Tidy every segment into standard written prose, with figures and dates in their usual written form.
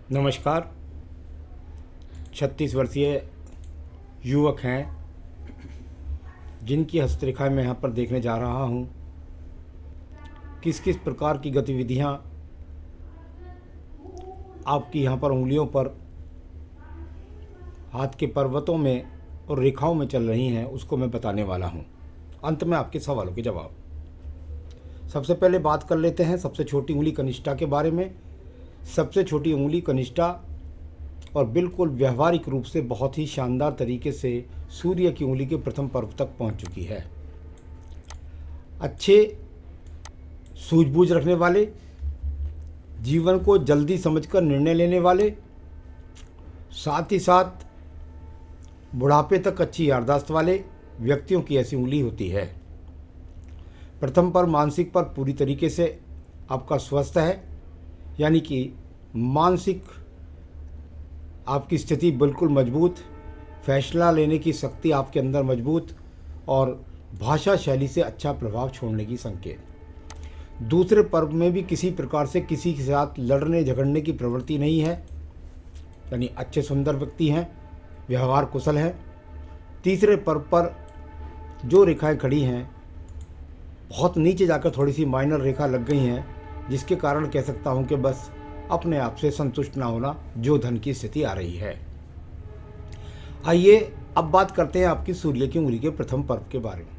नमस्कार। 36 वर्षीय युवक हैं जिनकी हस्तरेखाएं मैं यहाँ पर देखने जा रहा हूँ। किस किस प्रकार की गतिविधियाँ आपकी यहाँ पर उंगलियों पर, हाथ के पर्वतों में और रेखाओं में चल रही हैं, उसको मैं बताने वाला हूँ। अंत में आपके सवालों के जवाब। सबसे पहले बात कर लेते हैं सबसे छोटी उंगली कनिष्ठा के बारे में। सबसे छोटी उंगली कनिष्ठा और बिल्कुल व्यवहारिक रूप से बहुत ही शानदार तरीके से सूर्य की उंगली के प्रथम पर्व तक पहुंच चुकी है। अच्छे सूझबूझ रखने वाले, जीवन को जल्दी समझकर निर्णय लेने वाले, साथ ही साथ बुढ़ापे तक अच्छी याददाश्त वाले व्यक्तियों की ऐसी उंगली होती है। प्रथम पर मानसिक पर पूरी तरीके से आपका स्वस्थ है, यानी कि मानसिक आपकी स्थिति बिल्कुल मजबूत, फैसला लेने की शक्ति आपके अंदर मजबूत और भाषा शैली से अच्छा प्रभाव छोड़ने की संकेत। दूसरे पर्व में भी किसी प्रकार से किसी के साथ लड़ने झगड़ने की प्रवृत्ति नहीं है, यानी अच्छे सुंदर व्यक्ति हैं, व्यवहार कुशल हैं। तीसरे पर्व पर जो रेखाएं खड़ी हैं बहुत नीचे जाकर थोड़ी सी माइनर रेखा लग गई हैं, जिसके कारण कह सकता हूं कि बस अपने आप से संतुष्ट ना होना जो धन की स्थिति आ रही है। आइए अब बात करते हैं आपकी सूर्य की उंगली के प्रथम पर्व के बारे में।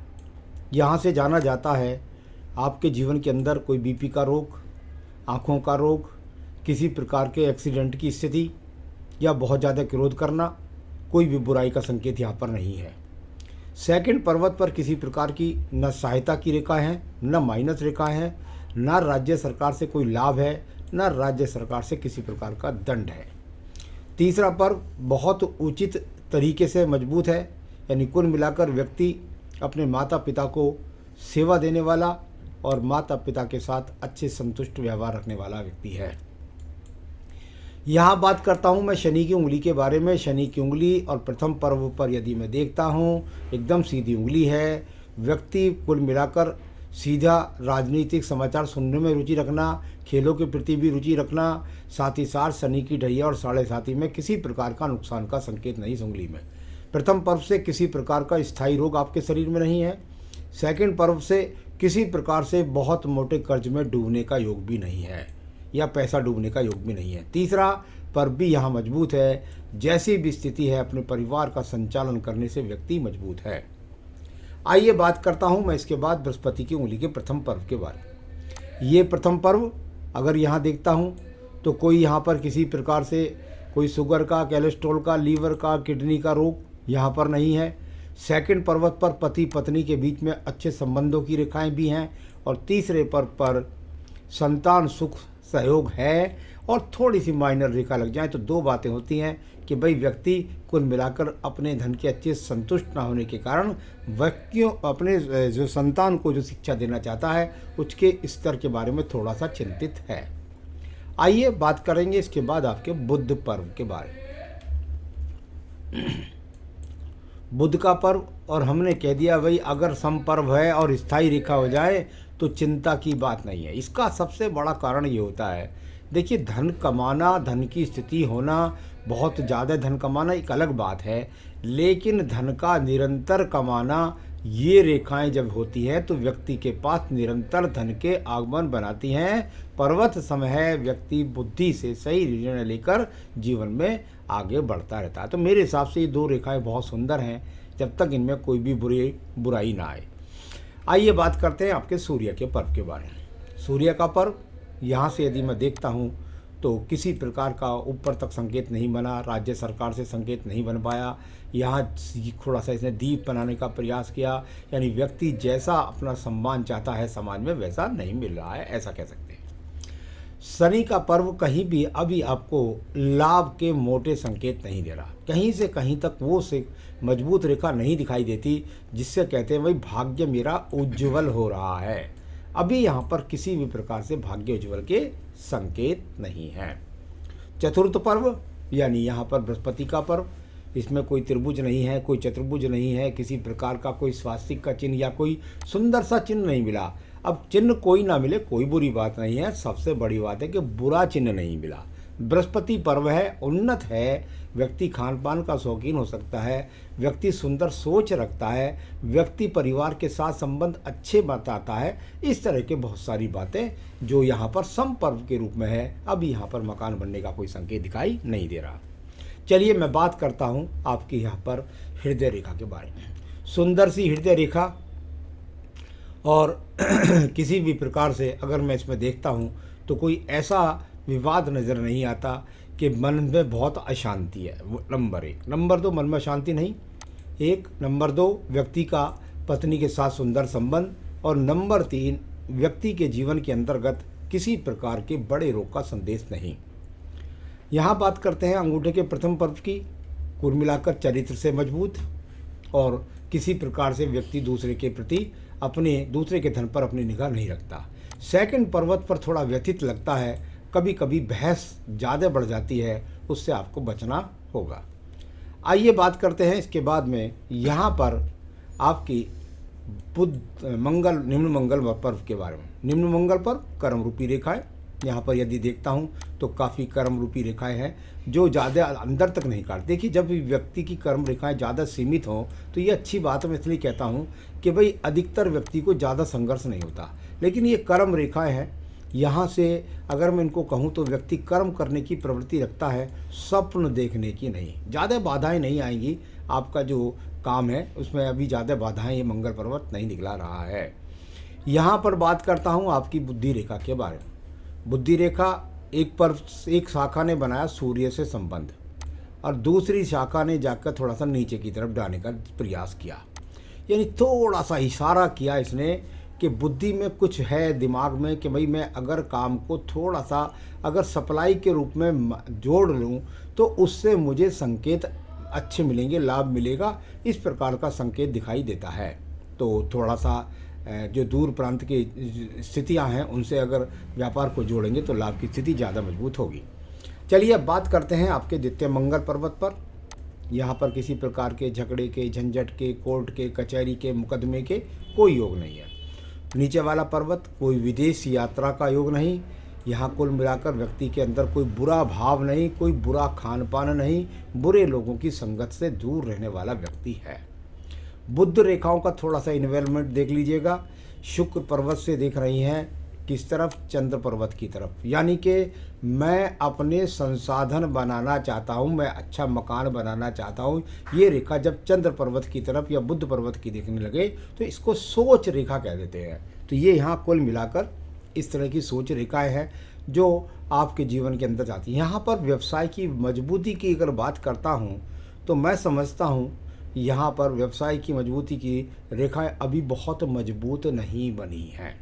यहाँ से जाना जाता है आपके जीवन के अंदर कोई बीपी का रोग, आँखों का रोग, किसी प्रकार के एक्सीडेंट की स्थिति या बहुत ज़्यादा क्रोध करना, कोई भी बुराई का संकेत यहाँ पर नहीं है। सेकंड पर्वत पर किसी प्रकार की न सहायता की रेखा है, न माइनस रेखा है, न राज्य सरकार से कोई लाभ है, न राज्य सरकार से किसी प्रकार का दंड है। तीसरा पर्व बहुत उचित तरीके से मजबूत है, यानी कुल मिलाकर व्यक्ति अपने माता पिता को सेवा देने वाला और माता पिता के साथ अच्छे संतुष्ट व्यवहार रखने वाला व्यक्ति है। यहाँ बात करता हूँ मैं शनि की उंगली के बारे में। शनि की उंगली और प्रथम पर्व पर यदि मैं देखता हूँ, एकदम सीधी उंगली है। व्यक्ति कुल मिलाकर सीधा राजनीतिक समाचार सुनने में रुचि रखना, खेलों के प्रति भी रुचि रखना, साथ ही साथ शनि की ढैया और 7.5 में किसी प्रकार का नुकसान का संकेत नहीं इस उंगली में। प्रथम पर्व से किसी प्रकार का स्थायी रोग आपके शरीर में नहीं है। सेकंड पर्व से किसी प्रकार से बहुत मोटे कर्ज में डूबने का योग भी नहीं है या पैसा डूबने का योग भी नहीं है। तीसरा पर्व भी यहाँ मजबूत है। जैसी भी स्थिति है, अपने परिवार का संचालन करने से व्यक्ति मजबूत है। आइए बात करता हूँ मैं इसके बाद बृहस्पति की उंगली के प्रथम पर्व के बारे में। ये प्रथम पर्व अगर यहाँ देखता हूँ तो कोई यहाँ पर किसी प्रकार से कोई शुगर का, कोलेस्ट्रॉल का, लीवर का, किडनी का रोग यहाँ पर नहीं है। सेकंड पर्वत पर पति पत्नी के बीच में अच्छे संबंधों की रेखाएं भी हैं और तीसरे पर्व पर संतान सुख सहयोग है और थोड़ी सी माइनर रेखा लग जाए तो दो बातें होती हैं कि भाई व्यक्ति कुल मिलाकर अपने धन के अच्छे संतुष्ट ना होने के कारण व्यक्तियों अपने जो संतान को जो शिक्षा देना चाहता है उसके स्तर के बारे में थोड़ा सा चिंतित है। आइए बात करेंगे इसके बाद आपके बुध पर्व के बारे में। बुध का पर्व, और हमने कह दिया भाई अगर सम पर्व है और स्थायी रेखा हो जाए तो चिंता की बात नहीं है। इसका सबसे बड़ा कारण ये होता है, देखिए धन कमाना, धन की स्थिति होना, बहुत ज़्यादा धन कमाना एक अलग बात है, लेकिन धन का निरंतर कमाना, ये रेखाएं जब होती हैं तो व्यक्ति के पास निरंतर धन के आगमन बनाती हैं। पर्वत समय है, व्यक्ति बुद्धि से सही निर्णय लेकर जीवन में आगे बढ़ता रहता है। तो मेरे हिसाब से ये दो रेखाएं बहुत सुंदर हैं जब तक इनमें कोई भी बुराई ना आए। आइए बात करते हैं आपके सूर्य के पर्व के बारे में। सूर्य का पर्व यहाँ से यदि मैं देखता हूँ तो किसी प्रकार का ऊपर तक संकेत नहीं बना, राज्य सरकार से संकेत नहीं बन पाया। यहाँ थोड़ा सा इसने दीप बनाने का प्रयास किया, यानी व्यक्ति जैसा अपना सम्मान चाहता है समाज में वैसा नहीं मिल रहा है, ऐसा कह सकते हैं। शनि का पर्व कहीं भी अभी आपको लाभ के मोटे संकेत नहीं दे रहा, कहीं से कहीं तक वो से मजबूत रेखा नहीं दिखाई देती जिससे कहते हैं भाई भाग्य मेरा उज्ज्वल हो रहा है। अभी यहाँ पर किसी भी प्रकार से भाग्य उज्ज्वल के संकेत नहीं है। चतुर्थ पर्व यानी यहाँ पर बृहस्पति का पर्व, इसमें कोई त्रिभुज नहीं है, कोई चतुर्भुज नहीं है, किसी प्रकार का कोई स्वास्तिक का चिन्ह या कोई सुंदर सा चिन्ह नहीं मिला। अब चिन्ह कोई ना मिले कोई बुरी बात नहीं है, सबसे बड़ी बात है कि बुरा चिन्ह नहीं मिला। बृहस्पति पर्व है, उन्नत है, व्यक्ति खान पान का शौकीन हो सकता है, व्यक्ति सुंदर सोच रखता है, व्यक्ति परिवार के साथ संबंध अच्छे बताता है। इस तरह के बहुत सारी बातें जो यहाँ पर सम पर्व के रूप में है। अब यहाँ पर मकान बनने का कोई संकेत दिखाई नहीं दे रहा। चलिए मैं बात करता हूँ आपके यहाँ पर हृदय रेखा के बारे में। सुंदर सी हृदय रेखा, और किसी भी प्रकार से अगर मैं इसमें देखता हूँ तो कोई ऐसा विवाद नज़र नहीं आता कि मन में बहुत अशांति है। वो नंबर 1। नंबर 2, मन में शांति नहीं। नंबर 2, व्यक्ति का पत्नी के साथ सुंदर संबंध। और नंबर 3, व्यक्ति के जीवन के अंतर्गत किसी प्रकार के बड़े रोग का संदेश नहीं। यहाँ बात करते हैं अंगूठे के प्रथम पर्व की। कुल मिलाकर चरित्र से मजबूत, और किसी प्रकार से व्यक्ति दूसरे के प्रति दूसरे के धन पर अपनी निगाह नहीं रखता। सेकंड पर्वत पर थोड़ा व्यथित लगता है, कभी कभी बहस ज़्यादा बढ़ जाती है, उससे आपको बचना होगा। आइए बात करते हैं इसके बाद में यहाँ पर आपकी निम्न मंगल पर्व के बारे में। निम्न मंगल पर्व कर्म रूपी रेखाएं, यहाँ पर यदि देखता हूँ तो काफ़ी कर्म रूपी रेखाएं हैं जो ज़्यादा अंदर तक नहीं काटती। देखिए, जब भी व्यक्ति की कर्म रेखाएं ज़्यादा सीमित हों तो ये अच्छी बात है। मैं इसलिए कहता हूँ कि भाई अधिकतर व्यक्ति को ज़्यादा संघर्ष नहीं होता, लेकिन ये कर्म रेखाएं हैं। यहाँ से अगर मैं इनको कहूँ तो व्यक्ति कर्म करने की प्रवृत्ति रखता है, स्वप्न देखने की नहीं। ज़्यादा बाधाएं नहीं आएंगी, आपका जो काम है उसमें अभी ज़्यादा बाधाएं ये मंगल पर्वत नहीं निकला रहा है। यहाँ पर बात करता हूँ आपकी बुद्धि रेखा के बारे में। बुद्धि रेखा एक शाखा ने बनाया सूर्य से संबंध, और दूसरी शाखा ने जाकर थोड़ा सा नीचे की तरफ डालने का प्रयास किया, यानी थोड़ा सा इशारा किया इसने कि बुद्धि में कुछ है दिमाग में कि भाई मैं अगर काम को थोड़ा सा अगर सप्लाई के रूप में जोड़ लूँ तो उससे मुझे संकेत अच्छे मिलेंगे, लाभ मिलेगा। इस प्रकार का संकेत दिखाई देता है। तो थोड़ा सा जो दूर प्रांत की स्थितियां हैं उनसे अगर व्यापार को जोड़ेंगे तो लाभ की स्थिति ज़्यादा मजबूत होगी। चलिए अब बात करते हैं आपके द्वितीय मंगल पर्वत पर। यहाँ पर किसी प्रकार के झगड़े के, झंझट के, कोर्ट के, कचहरी के, मुकदमे के कोई योग नहीं है। नीचे वाला पर्वत, कोई विदेश यात्रा का योग नहीं। यहाँ कुल मिलाकर व्यक्ति के अंदर कोई बुरा भाव नहीं, कोई बुरा खान पान नहीं, बुरे लोगों की संगत से दूर रहने वाला व्यक्ति है। बुध रेखाओं का थोड़ा सा इन्वॉल्वमेंट देख लीजिएगा। शुक्र पर्वत से देख रही हैं किस तरफ? चंद्र पर्वत की तरफ। यानी कि मैं अपने संसाधन बनाना चाहता हूँ, मैं अच्छा मकान बनाना चाहता हूँ। ये रेखा जब चंद्र पर्वत की तरफ या बुध पर्वत की देखने लगे तो इसको सोच रेखा कह देते हैं। तो ये यहाँ कुल मिलाकर इस तरह की सोच रेखाएं हैं जो आपके जीवन के अंदर जाती हैं। यहाँ पर व्यवसाय की मजबूती की अगर बात करता हूँ तो मैं समझता हूँ यहाँ पर व्यवसाय की मजबूती की रेखाएं अभी बहुत मजबूत नहीं बनी हैं।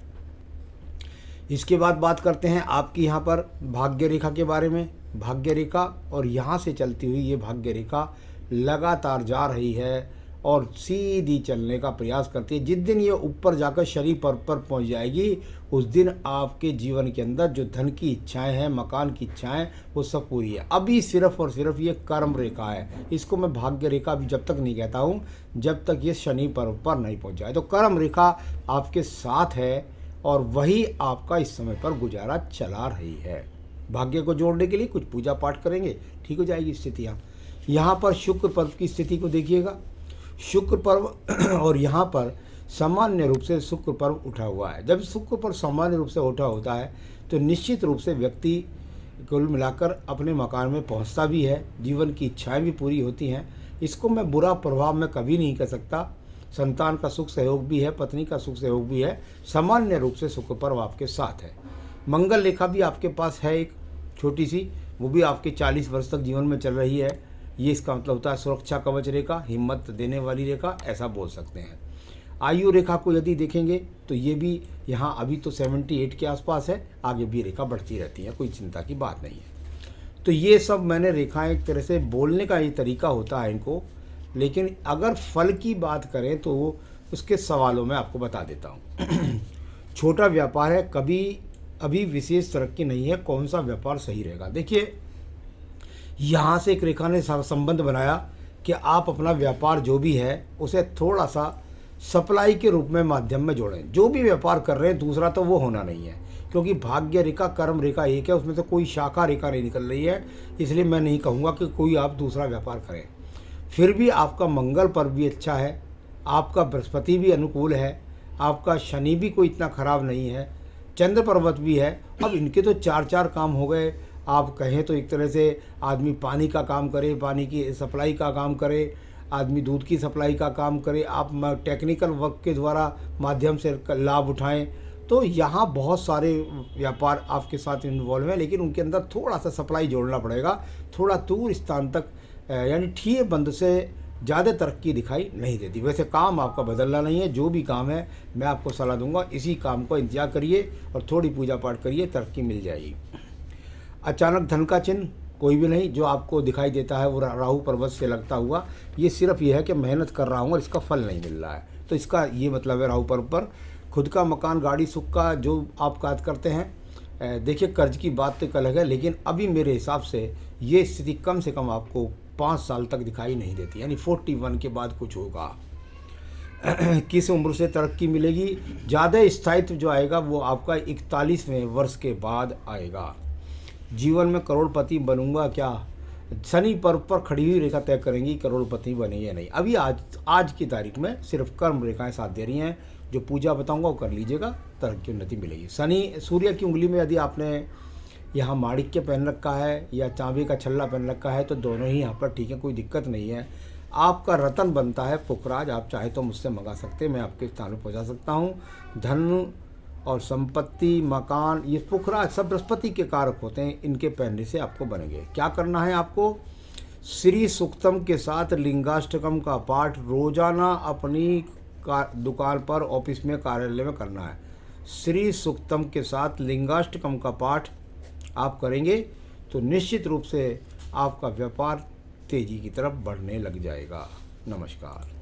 इसके बाद बात करते हैं आपकी यहाँ पर भाग्य रेखा के बारे में। भाग्य रेखा और यहाँ से चलती हुई ये भाग्य रेखा लगातार जा रही है और सीधी चलने का प्रयास करती है। जिस दिन ये ऊपर जाकर शनि पर्व पर पहुँच जाएगी उस दिन आपके जीवन के अंदर जो धन की इच्छाएं हैं, मकान की इच्छाएं, वो सब पूरी है। अभी सिर्फ और सिर्फ ये कर्म रेखा है, इसको मैं भाग्य रेखा अभी जब तक नहीं कहता हूँ जब तक ये शनि पर्व पर नहीं पहुँच जाए। तो कर्म रेखा आपके साथ है और वही आपका इस समय पर गुजारा चला रही है। भाग्य को जोड़ने के लिए कुछ पूजा पाठ करेंगे, ठीक हो जाएगी स्थितियाँ। यहाँ पर शुक्र पर्व की स्थिति को देखिएगा। शुक्र पर्व और यहाँ पर सामान्य रूप से शुक्र पर्व उठा हुआ है। जब शुक्र पर्व सामान्य रूप से उठा होता है तो निश्चित रूप से व्यक्ति कुल मिलाकर अपने मकान में पहुँचता भी है, जीवन की इच्छाएं भी पूरी होती हैं। इसको मैं बुरा प्रभाव में कभी नहीं कह सकता। संतान का सुख सहयोग भी है, पत्नी का सुख सहयोग भी है। सामान्य रूप से शुक्र पर्व आपके साथ है। मंगल रेखा भी आपके पास है एक छोटी सी, वो भी आपके 40 वर्ष तक जीवन में चल रही है। ये इसका मतलब होता है सुरक्षा कवच रेखा, हिम्मत देने वाली रेखा, ऐसा बोल सकते हैं। आयु रेखा को यदि देखेंगे तो ये भी यहाँ अभी तो 78 के आसपास है, आगे भी रेखा बढ़ती रहती है, कोई चिंता की बात नहीं है। तो ये सब मैंने रेखाएं एक तरह से बोलने का ये तरीका होता है इनको, लेकिन अगर फल की बात करें तो उसके सवालों में आपको बता देता हूँ। छोटा व्यापार है, कभी अभी विशेष तरक्की नहीं है, कौन सा व्यापार सही रहेगा? देखिए, यहाँ से एक रेखा ने संबंध बनाया कि आप अपना व्यापार जो भी है उसे थोड़ा सा सप्लाई के रूप में माध्यम में जोड़ें। जो भी व्यापार कर रहे हैं दूसरा तो वो होना नहीं है, क्योंकि भाग्य रेखा कर्म रेखा एक है, उसमें से कोई शाखा रेखा नहीं निकल रही है, इसलिए मैं नहीं कहूँगा कि कोई आप दूसरा व्यापार करें। फिर भी आपका मंगल पर्व भी अच्छा है, आपका बृहस्पति भी अनुकूल है, आपका शनि भी कोई इतना खराब नहीं है, चंद्र पर्वत भी है। अब इनके तो चार चार काम हो गए। आप कहें तो एक तरह से आदमी पानी का काम करे, पानी की सप्लाई का काम करे, आदमी दूध की सप्लाई का काम करे, आप टेक्निकल वर्क के द्वारा माध्यम से लाभ उठाएं। तो यहाँ बहुत सारे व्यापार आपके साथ इन्वॉल्व हैं, लेकिन उनके अंदर थोड़ा सा सप्लाई जोड़ना पड़ेगा, थोड़ा दूर स्थान तक, यानी ठीए बंद से ज़्यादा तरक्की दिखाई नहीं देती। वैसे काम आपका बदलना नहीं है, जो भी काम है मैं आपको सलाह दूंगा इसी काम को इंतजार करिए और थोड़ी पूजा पाठ करिए, तरक्की मिल जाएगी। अचानक धन का चिन्ह कोई भी नहीं, जो आपको दिखाई देता है वो राहु पर्वत से लगता हुआ, ये सिर्फ ये है कि मेहनत कर रहा हूँ और इसका फल नहीं मिल रहा है, तो इसका ये मतलब है राहु पर्व पर खुद का मकान गाड़ी सुख का जो आप काज करते हैं। देखिए कर्ज की बात तो एक अलग है, लेकिन अभी मेरे हिसाब से ये स्थिति कम से कम आपको 5 साल तक दिखाई नहीं देती, यानी 41 के बाद कुछ होगा। किस उम्र से तरक्की मिलेगी? ज़्यादा स्थायित्व जो आएगा वो आपका 41वें वर्ष के बाद आएगा। जीवन में करोड़पति बनूंगा क्या? शनि पर्व पर खड़ी हुई रेखा तय करेंगी करोड़पति बने या नहीं। अभी आज की तारीख में सिर्फ कर्म रेखाएं साथ दे रही हैं। जो पूजा बताऊंगा वो कर लीजिएगा, तरक्की उन्नति मिलेगी। शनि सूर्य की उंगली में यदि आपने यहाँ माणिक्य पहन रखा है या चांदी का छल्ला पहन रखा है तो दोनों ही यहाँ पर ठीक है, कोई दिक्कत नहीं है। आपका रतन बनता है पुखराज, आप चाहे तो मुझसे मंगा सकते हैं, मैं आपके स्थान पर पहुँचा सकता हूँ। धन और संपत्ति, मकान, ये पुखराज सब बृहस्पति के कारक होते हैं, इनके पहनने से आपको बनेंगे। क्या करना है आपको? श्री सूक्तम के साथ लिंगाष्टकम का पाठ रोजाना अपनी दुकान पर, ऑफिस में, कार्यालय में करना है। श्री सूक्तम के साथ लिंगाष्टकम का पाठ आप करेंगे तो निश्चित रूप से आपका व्यापार तेजी की तरफ बढ़ने लग जाएगा। नमस्कार।